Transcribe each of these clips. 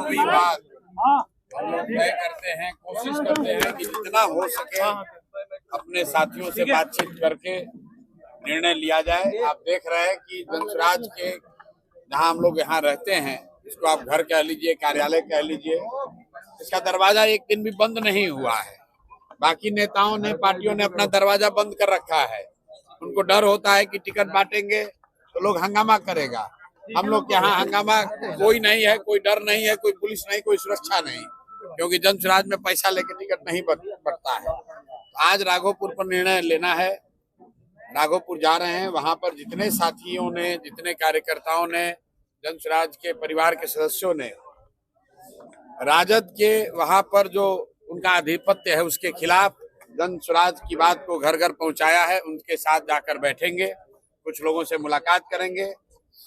विवाद हम लोग तय करते हैं, कोशिश करते हैं कि जितना हो सके अपने साथियों से बातचीत करके निर्णय लिया जाए। आप देख रहे हैं कि वंशराज के जहां हम लोग यहाँ रहते हैं, इसको आप घर कह लीजिए, कार्यालय कह लीजिए, इसका दरवाजा एक दिन भी बंद नहीं हुआ है। बाकी नेताओं ने, पार्टियों ने अपना दरवाजा बंद कर रखा है। उनको डर होता है कि टिकट बांटेंगे तो लोग हंगामा करेगा। हम लोग के यहाँ हंगामा कोई नहीं है, कोई डर नहीं है, कोई पुलिस नहीं, कोई सुरक्षा नहीं, क्योंकि जनसुराज में पैसा लेके टिकट नहीं बटता है। आज राघोपुर पर निर्णय लेना है। राघोपुर जा रहे हैं, वहां पर जितने साथियों ने, जितने कार्यकर्ताओं ने, जनसुराज के परिवार के सदस्यों ने राजद के वहां पर जो उनका आधिपत्य है उसके खिलाफ जनसुराज की बात को घर घर पहुंचाया है। उनके साथ जाकर बैठेंगे, कुछ लोगों से मुलाकात करेंगे,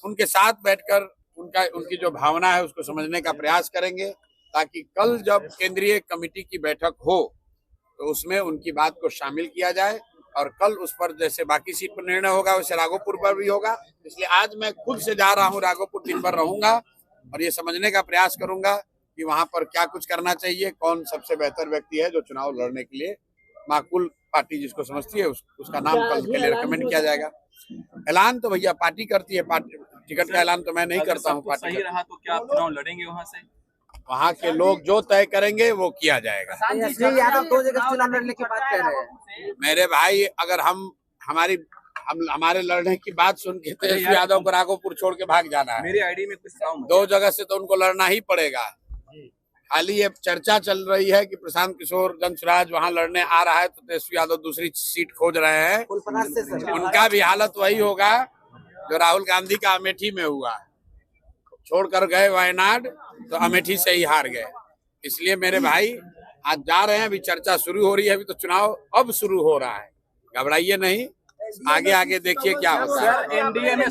उनके साथ बैठकर उनकी जो भावना है उसको समझने का प्रयास करेंगे, ताकि कल जब केंद्रीय कमेटी की बैठक हो तो उसमें उनकी बात को शामिल किया जाए। और कल उस पर जैसे बाकी सीट पर निर्णय होगा वैसे राघोपुर पर भी होगा। इसलिए आज मैं खुद से जा रहा हूं राघोपुर, दिन भर रहूंगा और ये समझने का प्रयास करूंगा कि वहां पर क्या कुछ करना चाहिए, कौन सबसे बेहतर व्यक्ति है जो चुनाव लड़ने के लिए माकूल पार्टी जिसको समझती है उसका नाम कल के लिए रिकमेंड किया जाएगा। ऐलान तो भैया पार्टी करती है, पार्टी टिकट का ऐलान तो मैं नहीं करता हूँ। पार्टी सही रहा तो क्या आप चुनाव लड़ेंगे वहाँ से? वहाँ के लोग जो तय करेंगे वो किया जाएगा। यादव 2 जगह चुनाव लड़ने की बात कह रहे हैं। मेरे भाई, अगर हमारे लड़ने की बात सुन के तेजस्वी यादव को राघोपुर छोड़ के भाग जाना है। मेरी आईडी में कुछ 2 जगह से तो उनको लड़ना ही पड़ेगा। खाली ये चर्चा चल रही है कि प्रशांत किशोर जनसुराज वहां लड़ने आ रहा है तो तेजस्वी यादव दूसरी सीट खोज रहे हैं। उनका भी हालत वही होगा जो राहुल गांधी का अमेठी में हुआ, छोड़कर गए वायनाड तो अमेठी से ही हार गए। इसलिए मेरे भाई आज जा रहे हैं, अभी चर्चा शुरू हो रही है, अभी तो चुनाव अब शुरू हो रहा है, घबराइए नहीं, आगे आगे देखिए क्या होता है। एनडीए में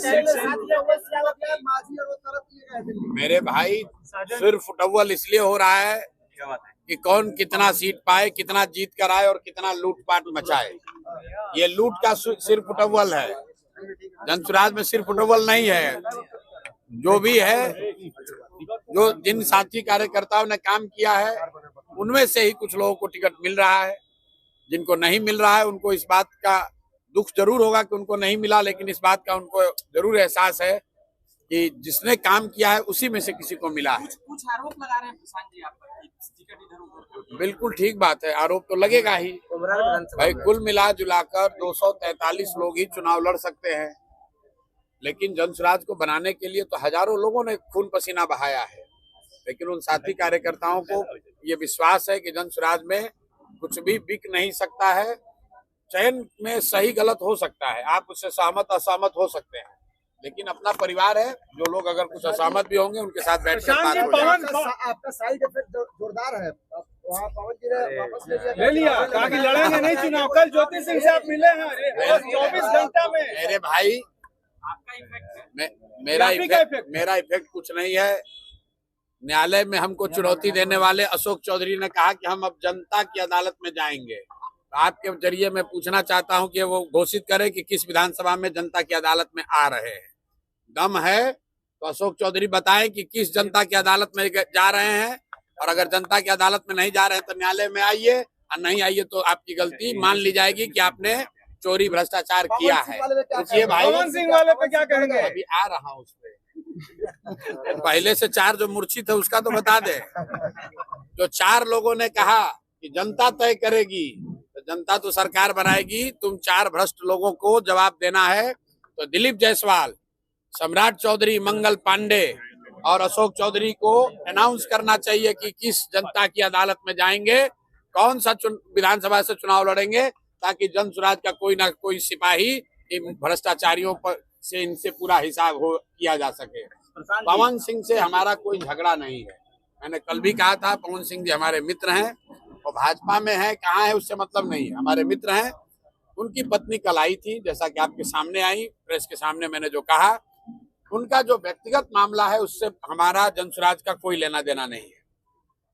मेरे भाई सिर्फ फुटबॉल इसलिए हो रहा है कि कौन कितना सीट पाए, कितना जीत कर आए और कितना लूटपाट मचाए। ये लूट का सिर्फ फुटबॉल है, जनसुराज में सिर्फ फुटबॉल नहीं है। जो भी है, जो जिन साथी कार्यकर्ताओं ने काम किया है उनमें से ही कुछ लोगों को टिकट मिल रहा है, जिनको नहीं मिल रहा है उनको इस बात का दुख जरूर होगा कि उनको नहीं मिला, लेकिन इस बात का उनको जरूर एहसास है कि जिसने काम किया है उसी में से किसी को मिला है। कुछ आरोप लगा रहे हैं प्रशांत जी आप पर, टिकट इधर-उधर। बिल्कुल ठीक बात है, आरोप तो लगेगा ही भाई। कुल मिला जुलाकर 243 लोग ही चुनाव लड़ सकते हैं, लेकिन जनसुराज को बनाने के लिए तो हजारों लोगों ने खून पसीना बहाया है। लेकिन उन साथी कार्यकर्ताओं को ये विश्वास है कि जनसुराज में कुछ भी बिक नहीं सकता है। चयन में सही गलत हो सकता है, आप उससे सहमत असहमत हो सकते हैं, लेकिन अपना परिवार है। जो लोग अगर कुछ असहमत भी होंगे उनके साथ बैठकर बात हो जाएगी। आपका साइड इफेक्ट जोरदार है, वहाँ पवन जी ने वापस ले लिया, कहा कि लड़ेंगे नहीं चुनाव। कल ज्योति सिंह से आप मिले हैं 24 घंटा में। मेरे भाई, मेरा इफेक्ट कुछ नहीं है। न्यायालय में हमको चुनौती देने वाले अशोक चौधरी ने कहा कि हम अब जनता की अदालत में जाएंगे। आपके जरिए मैं पूछना चाहता हूं कि वो घोषित करें कि किस विधानसभा में जनता की अदालत में आ रहे हैं। दम है तो अशोक चौधरी बताएं कि किस जनता की अदालत में जा रहे हैं, और अगर जनता की अदालत में नहीं जा रहे हैं तो न्यायालय में आइए, और नहीं आइए तो आपकी गलती मान ली जाएगी कि आपने चोरी भ्रष्टाचार किया है। रुकिए भाई, पवन सिंह वाले पे क्या कहेंगे? अभी आ रहा हूँ उस पे। पहले से 4 जो मूर्छित है उसका तो बता दे। जो 4 लोगों ने कहा कि जनता तय करेगी, तो जनता तो सरकार बनाएगी, तुम 4 भ्रष्ट लोगों को जवाब देना है। तो दिलीप जायसवाल, सम्राट चौधरी, मंगल पांडे और अशोक चौधरी को अनाउंस करना चाहिए कि किस जनता की अदालत में जाएंगे, कौन सा विधानसभा से चुनाव लड़ेंगे, ताकि जनसुराज का कोई ना कोई सिपाही इन भ्रष्टाचारियों पर से इनसे पूरा हिसाब किया जा सके। पवन सिंह से हमारा कोई झगड़ा नहीं है। मैंने कल भी कहा था, पवन सिंह जी हमारे मित्र हैं, और भाजपा में है कहाँ है उससे मतलब नहीं है, हमारे मित्र हैं। उनकी पत्नी कल आई थी, जैसा कि आपके सामने आई, प्रेस के सामने मैंने जो कहा, उनका जो व्यक्तिगत मामला है उससे हमारा जनसुराज का कोई लेना देना नहीं है,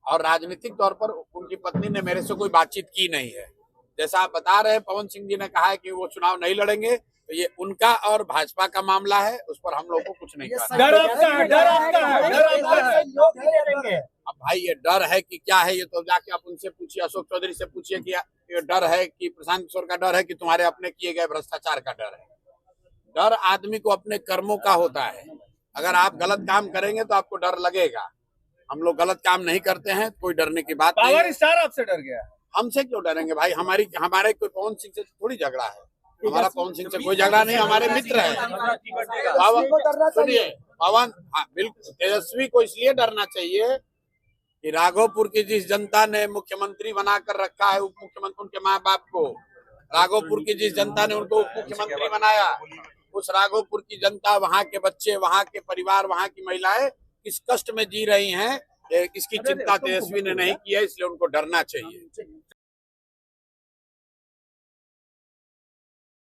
और राजनीतिक तौर पर उनकी पत्नी ने मेरे से कोई बातचीत की नहीं है। जैसा आप बता रहे हैं, पवन सिंह जी ने कहा है कि वो चुनाव नहीं लड़ेंगे, तो ये उनका और भाजपा का मामला है, उस पर हम लोग को कुछ नहीं करना। डर आपका है, डर आपका है, डर आपका है। लोग नहीं डरेंगे। अब भाई ये डर है कि क्या है, ये तो जाके आप उनसे पूछिए, अशोक चौधरी से पूछिए कि ये डर है कि प्रशांत किशोर का डर है कि तुम्हारे अपने किए गए भ्रष्टाचार का डर है। डर आदमी को अपने कर्मों का होता है। अगर आप गलत काम करेंगे तो आपको डर लगेगा। हम लोग गलत काम नहीं करते हैं, कोई डरने की बात नहीं पावर है। स्टार आपसे डर गया। हमसे क्यों डरेंगे भाई? हमारे कोई पवन सिंह से थोड़ी झगड़ा है। हमारा पवन सिंह से कोई झगड़ा नहीं, हमारे मित्र है। सुनिए पवन, हाँ बिल्कुल, तेजस्वी को इसलिए डरना चाहिए कि राघोपुर की जिस जनता ने मुख्यमंत्री बनाकर रखा है, उप मुख्यमंत्री, उनके माँ बाप को, राघोपुर की जिस जनता ने उनको उप मुख्यमंत्री बनाया, उस राघोपुर की जनता, वहाँ के बच्चे, वहाँ के परिवार, वहाँ की महिलाएं किस कष्ट में जी रही हैं, इसकी चिंता तेजस्वी ने नहीं की है, इसलिए उनको डरना चाहिए।